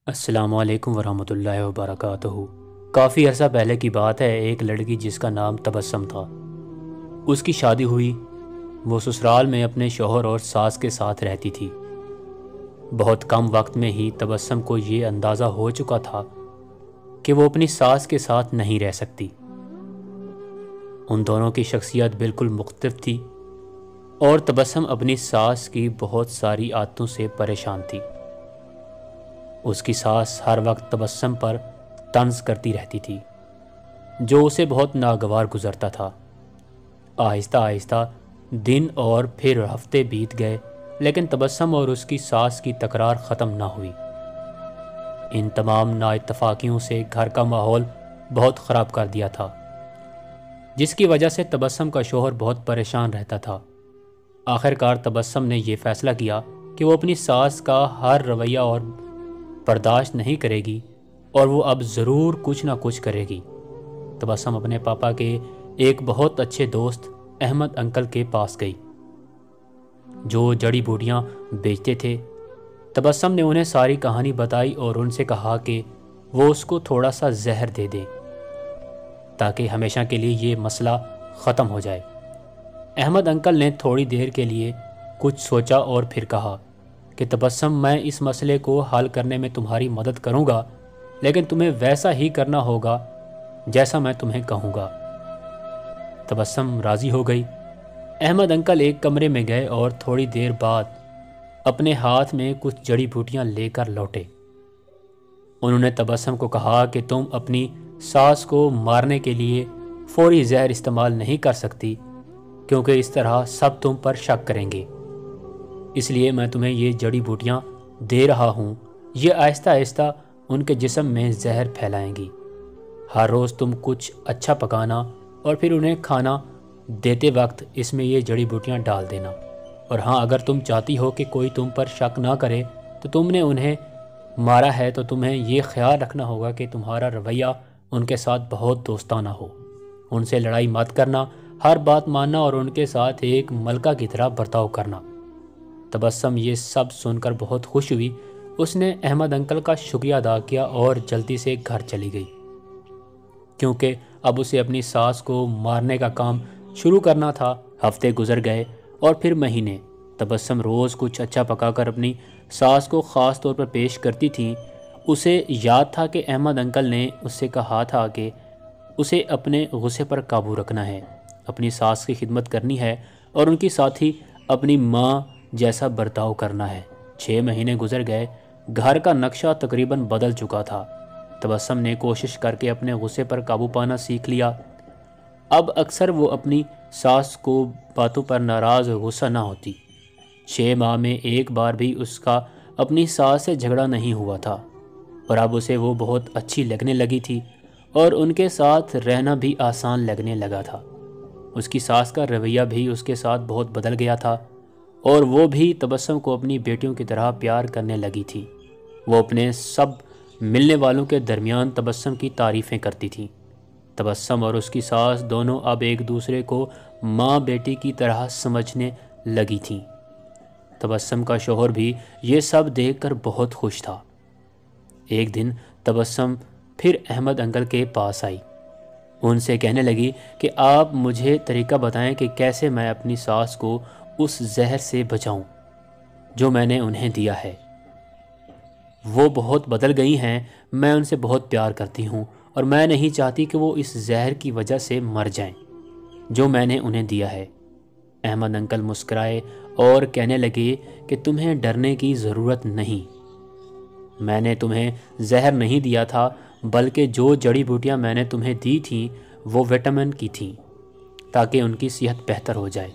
السلام علیکم ورحمۃ اللہ وبرکاتہ۔ کافی عرصہ پہلے کی بات ہے، ایک لڑکی جس کا نام تبسم تھا، اس کی شادی ہوئی۔ وہ سسرال میں اپنے شوہر اور ساس کے ساتھ رہتی تھی۔ بہت کم وقت میں ہی تبسم کو یہ اندازہ ہو چکا تھا کہ وہ اپنی ساس کے ساتھ نہیں رہ سکتی۔ ان دونوں کی شخصیت بالکل مختلف تھی اور تبسم اپنی ساس کی بہت ساری عادتوں سے پریشان تھی۔ اس کی ساس ہر وقت تبسم پر طنز کرتی رہتی تھی، جو اسے بہت ناگوار گزرتا تھا۔ آہستہ آہستہ دن اور پھر ہفتے بیت گئے، لیکن تبسم اور اس کی ساس کی تکرار ختم نہ ہوئی۔ ان تمام نااتفاقیوں سے گھر کا ماحول بہت خراب کر دیا تھا، جس کی وجہ سے تبسم کا شوہر بہت پریشان رہتا تھا۔ آخر کار تبسم نے یہ فیصلہ کیا کہ وہ اپنی ساس کا ہر رویہ اور برداشت نہیں کرے گی اور وہ اب ضرور کچھ نہ کچھ کرے گی۔ تبسم اپنے پاپا کے ایک بہت اچھے دوست احمد انکل کے پاس گئی، جو جڑی بوٹیاں بیچتے تھے۔ تبسم نے انہیں ساری کہانی بتائی اور ان سے کہا کہ وہ اس کو تھوڑا سا زہر دے دیں تاکہ ہمیشہ کے لیے یہ مسئلہ ختم ہو جائے۔ احمد انکل نے تھوڑی دیر کے لیے کچھ سوچا اور پھر کہا کہ تبسم، میں اس مسئلے کو حل کرنے میں تمہاری مدد کروں گا، لیکن تمہیں ویسا ہی کرنا ہوگا جیسا میں تمہیں کہوں گا۔ تبسم راضی ہو گئی۔ احمد انکل ایک کمرے میں گئے اور تھوڑی دیر بعد اپنے ہاتھ میں کچھ جڑی بوٹیاں لے کر لوٹے۔ انہوں نے تبسم کو کہا کہ تم اپنی ساس کو مارنے کے لیے فوری زہر استعمال نہیں کر سکتی، کیونکہ اس طرح سب تم پر شک کریں گے۔ اس لیے میں تمہیں یہ جڑی بوٹیاں دے رہا ہوں، یہ آہستہ آہستہ ان کے جسم میں زہر پھیلائیں گی۔ ہر روز تم کچھ اچھا پکانا اور پھر انہیں کھانا دیتے وقت اس میں یہ جڑی بوٹیاں ڈال دینا۔ اور ہاں، اگر تم چاہتی ہو کہ کوئی تم پر شک نہ کرے تو تم نے انہیں مارا ہے، تو تمہیں یہ خیال رکھنا ہوگا کہ تمہارا رویہ ان کے ساتھ بہت دوستانہ ہو، ان سے لڑائی مت کرنا، ہر بات ماننا اور ان کے ساتھ ایک ملکہ کی طرح برتاؤ کرنا۔ تبسم یہ سب سن کر بہت خوش ہوئی۔ اس نے احمد انکل کا شکریہ ادا کیا اور جلدی سے گھر چلی گئی، کیونکہ اب اسے اپنی ساس کو مارنے کا کام شروع کرنا تھا۔ ہفتے گزر گئے اور پھر مہینے۔ تبسم روز کچھ اچھا پکا کر اپنی ساس کو خاص طور پر پیش کرتی تھیں۔ اسے یاد تھا کہ احمد انکل نے اس سے کہا تھا کہ اسے اپنے غصے پر قابو رکھنا ہے، اپنی ساس کی خدمت کرنی ہے اور ان کی ساتھ ہی اپنی ماں جیسا برتاؤ کرنا ہے۔ 6 مہینے گزر گئے، گھر کا نقشہ تقریباً بدل چکا تھا۔ تبسم نے کوشش کر کے اپنے غصے پر قابو پانا سیکھ لیا۔ اب اکثر وہ اپنی ساس کو باتوں پر ناراض اور غصہ نہ ہوتی۔ 6 ماہ میں ایک بار بھی اس کا اپنی ساس سے جھگڑا نہیں ہوا تھا، اور اب اسے وہ بہت اچھی لگنے لگی تھی اور ان کے ساتھ رہنا بھی آسان لگنے لگا تھا۔ اس کی ساس کا رویہ بھی اس کے ساتھ بہت بدل گیا تھا اور وہ بھی تبسم کو اپنی بیٹیوں کی طرح پیار کرنے لگی تھی۔ وہ اپنے سب ملنے والوں کے درمیان تبسم کی تعریفیں کرتی تھیں۔ تبسم اور اس کی ساس دونوں اب ایک دوسرے کو ماں بیٹی کی طرح سمجھنے لگی تھیں۔ تبسم کا شوہر بھی یہ سب دیکھ کر بہت خوش تھا۔ ایک دن تبسم پھر احمد انکل کے پاس آئی۔ ان سے کہنے لگی کہ آپ مجھے طریقہ بتائیں کہ کیسے میں اپنی ساس کو اس زہر سے بچاؤں جو میں نے انہیں دیا ہے۔ وہ بہت بدل گئی ہیں، میں ان سے بہت پیار کرتی ہوں اور میں نہیں چاہتی کہ وہ اس زہر کی وجہ سے مر جائیں جو میں نے انہیں دیا ہے۔ احمد انکل مسکرائے اور کہنے لگے کہ تمہیں ڈرنے کی ضرورت نہیں، میں نے تمہیں زہر نہیں دیا تھا، بلکہ جو جڑی بوٹیاں میں نے تمہیں دی تھیں وہ وٹامن کی تھیں تاکہ ان کی صحت بہتر ہو جائے۔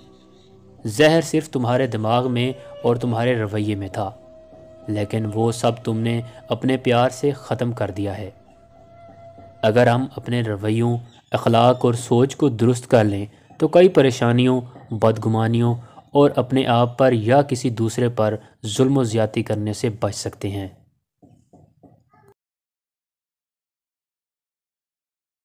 زہر صرف تمہارے دماغ میں اور تمہارے رویے میں تھا، لیکن وہ سب تم نے اپنے پیار سے ختم کر دیا ہے۔ اگر ہم اپنے رویوں، اخلاق اور سوچ کو درست کر لیں تو کئی پریشانیوں، بدگمانیوں اور اپنے آپ پر یا کسی دوسرے پر ظلم و زیادتی کرنے سے بچ سکتے ہیں۔